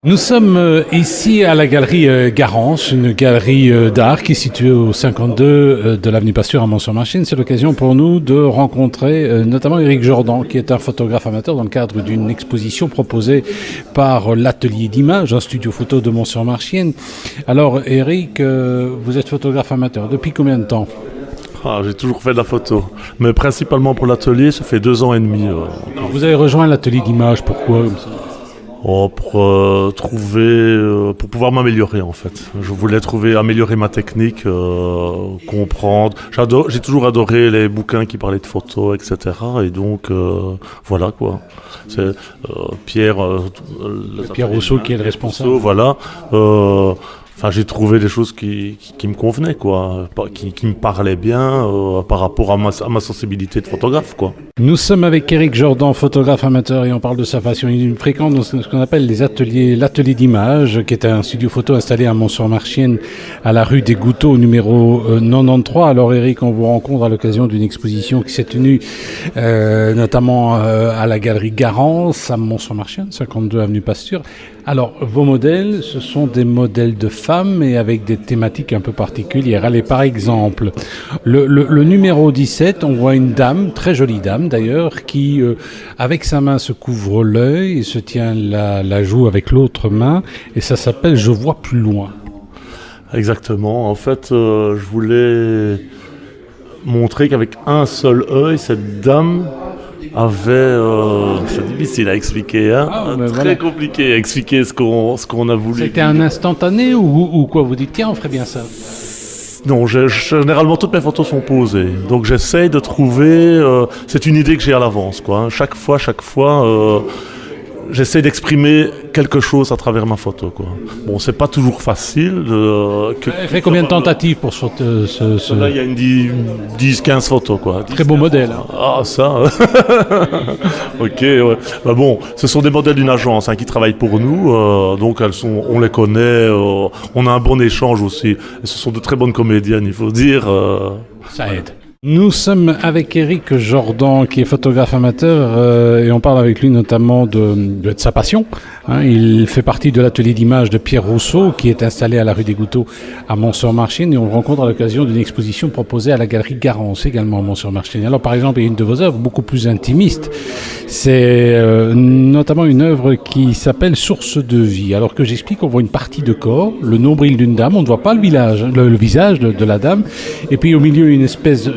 Nous sommes ici à la galerie Garance, une galerie d'art qui est située au 52 de l'avenue Pasteur à Mont-sur-Marchienne. C'est l'occasion pour nous de rencontrer notamment Éric Jordan, qui est un photographe amateur dans le cadre d'une exposition proposée par l'Atelier d'Images, un studio photo de Mont-sur-Marchienne. Alors Éric, vous êtes photographe amateur. Depuis combien de temps ? J'ai toujours fait de la photo, mais principalement pour l'atelier, ça fait 2 ans et demi. Alors, vous avez rejoint l'Atelier d'Images, pourquoi ? Pour pouvoir m'améliorer en fait. Je voulais améliorer ma technique, comprendre. J'ai toujours adoré les bouquins qui parlaient de photos, etc. Et donc voilà quoi. C'est Pierre Rousseau qui est le responsable. Rousseau, voilà. J'ai trouvé des choses qui me convenaient, quoi, qui me parlaient bien par rapport à ma sensibilité de photographe, quoi. Nous sommes avec Éric Jordan, photographe amateur, et on parle de sa passion. Il fréquente dans ce qu'on appelle l'Atelier d'Images, qui est un studio photo installé à Mont-sur-Marchienne, à la rue des Gouteaux, numéro 93. Alors Éric, on vous rencontre à l'occasion d'une exposition qui s'est tenue notamment à la galerie Garance, à Mont-sur-Marchienne, 52 avenue Pasteur. Alors, vos modèles, ce sont des modèles de femmes et avec des thématiques un peu particulières. Allez, par exemple, le numéro 17, on voit une dame, très jolie dame d'ailleurs, qui, avec sa main, se couvre l'œil et se tient la joue avec l'autre main. Et ça s'appelle « Je vois plus loin ». Exactement. En fait, je voulais montrer qu'avec un seul œil, cette dame avait... c'est difficile à expliquer, hein. Très compliqué à expliquer ce qu'on a voulu. C'était un instantané ou quoi ? Vous dites, tiens, on ferait bien ça. Non, généralement toutes mes photos sont posées, donc j'essaye de trouver... c'est une idée que j'ai à l'avance, quoi. Chaque fois, j'essaie d'exprimer quelque chose à travers ma photo, quoi. Bon, c'est pas toujours facile. Fait combien de tentatives pour ce... Là, il y a une 10-15 photos, quoi. Très beau modèle. Hein. Ah, ça. Ok, ouais. Bah bon, ce sont des modèles d'une agence qui travaillent pour nous, donc on les connaît, on a un bon échange aussi. Et ce sont de très bonnes comédiennes, il faut dire. Ça aide. Nous sommes avec Éric Jordan, qui est photographe amateur, et on parle avec lui notamment de sa passion. Hein. Il fait partie de l'Atelier d'Images de Pierre Rousseau, qui est installé à la rue des Gouteaux à Mont-sur-Marchienne, et on le rencontre à l'occasion d'une exposition proposée à la galerie Garance, également à Mont-sur-Marchienne. Alors par exemple, il y a une de vos œuvres beaucoup plus intimiste. C'est notamment une œuvre qui s'appelle Source de vie. Alors que j'explique, on voit une partie de corps, le nombril d'une dame, on ne voit pas le visage de la dame, et puis au milieu une espèce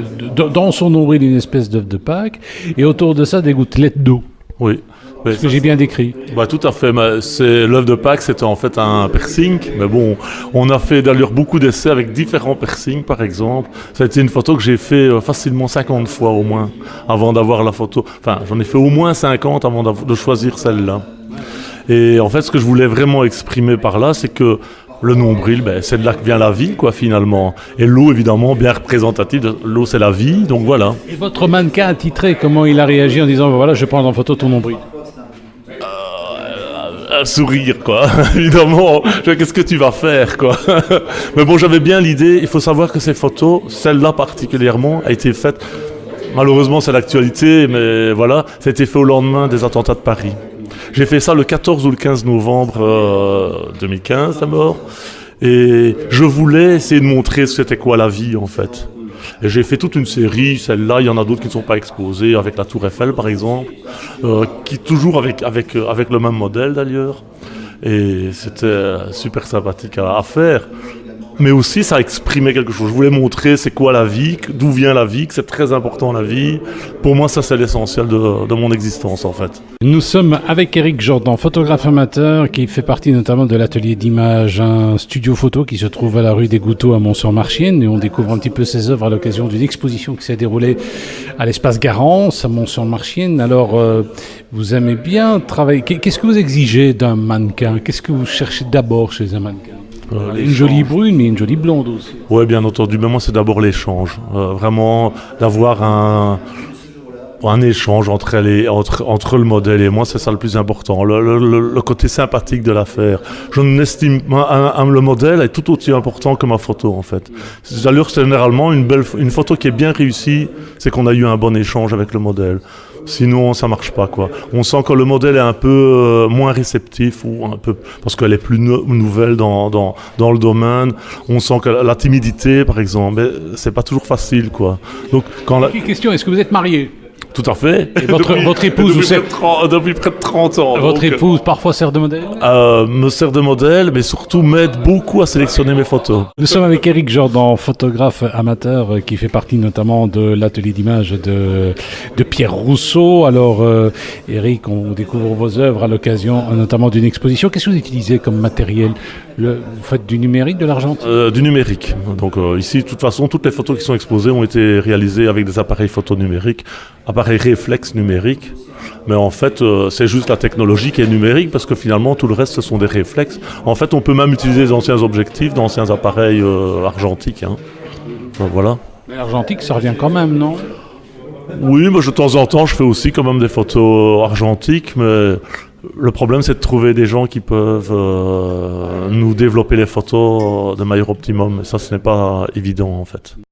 dans son nombril une espèce d'œuf de Pâques, et autour de ça des gouttelettes d'eau. Oui. Ce que j'ai bien décrit. Bah, tout à fait. L'œuf de Pâques, c'était en fait un piercing. Mais bon, on a fait d'ailleurs beaucoup d'essais avec différents piercings, par exemple. Ça a été une photo que j'ai fait facilement 50 fois au moins, avant d'avoir la photo. Enfin, j'en ai fait au moins 50 avant de choisir celle-là. Et en fait, ce que je voulais vraiment exprimer par là, c'est que le nombril, c'est de là que vient la vie, quoi, finalement. Et l'eau, évidemment, bien représentative. L'eau, c'est la vie, donc voilà. Et votre mannequin a titré, comment il a réagi en disant, voilà, je vais prendre en photo ton nombril. Un sourire, quoi. Évidemment, qu'est-ce que tu vas faire, quoi. Mais bon, j'avais bien l'idée. Il faut savoir que ces photos, celle-là particulièrement, a été faite. Malheureusement, c'est l'actualité, mais voilà, ça a été fait au lendemain des attentats de Paris. J'ai fait ça le 14 ou le 15 novembre 2015 d'abord. Et je voulais essayer de montrer c'était quoi la vie, en fait. Et j'ai fait toute une série, celle-là, il y en a d'autres qui ne sont pas exposées, avec la Tour Eiffel par exemple, qui toujours avec le même modèle d'ailleurs. Et c'était super sympathique à faire. Mais aussi, ça exprimait quelque chose. Je voulais montrer c'est quoi la vie, d'où vient la vie, que c'est très important la vie. Pour moi, ça, c'est l'essentiel de mon existence, en fait. Nous sommes avec Éric Jordan, photographe amateur, qui fait partie notamment de l'Atelier d'Images, un studio photo qui se trouve à la rue des Gouteaux à Mont-sur-Marchienne. Et on découvre un petit peu ses œuvres à l'occasion d'une exposition qui s'est déroulée à l'espace Garance, à Mont-sur-Marchienne. Alors, vous aimez bien travailler. Qu'est-ce que vous exigez d'un mannequin ? Qu'est-ce que vous cherchez d'abord chez un mannequin ? Une jolie brune, mais une jolie blonde aussi. Oui, bien entendu. Mais moi, c'est d'abord l'échange. Vraiment, d'avoir un échange entre le modèle et moi, c'est ça le plus important, le côté sympathique de l'affaire. Je n'estime le modèle est tout aussi important que ma photo en fait. D'ailleurs, généralement une photo qui est bien réussie, c'est qu'on a eu un bon échange avec le modèle. Sinon, ça marche pas quoi. On sent que le modèle est un peu moins réceptif ou un peu parce qu'elle est plus nouvelle dans le domaine. On sent que la timidité, par exemple, c'est pas toujours facile quoi. Donc Question, est-ce que vous êtes marié? Tout à fait. Et votre épouse depuis près de 30 ans. Votre épouse parfois sert de modèle? Me sert de modèle, mais surtout m'aide beaucoup à sélectionner mes photos. Nous sommes avec Éric Jordan, photographe amateur qui fait partie notamment de l'atelier d'image de Pierre Rousseau. Alors, Éric, on découvre vos œuvres à l'occasion notamment d'une exposition. Qu'est-ce que vous utilisez comme matériel? Vous faites du numérique, de l'argentique? Du numérique. Donc ici, de toute façon, toutes les photos qui sont exposées ont été réalisées avec des appareils photo numériques, appareils réflexes numériques. Mais en fait, c'est juste la technologie qui est numérique parce que finalement, tout le reste, ce sont des réflexes. En fait, on peut même utiliser des anciens objectifs, d'anciens appareils argentiques. Hein. Donc, voilà. Mais l'argentique, ça revient quand même, non? Oui, mais de temps en temps, je fais aussi quand même des photos argentiques, mais le problème, c'est de trouver des gens qui peuvent nous développer les photos de meilleur optimum. Et ça, ce n'est pas évident, en fait.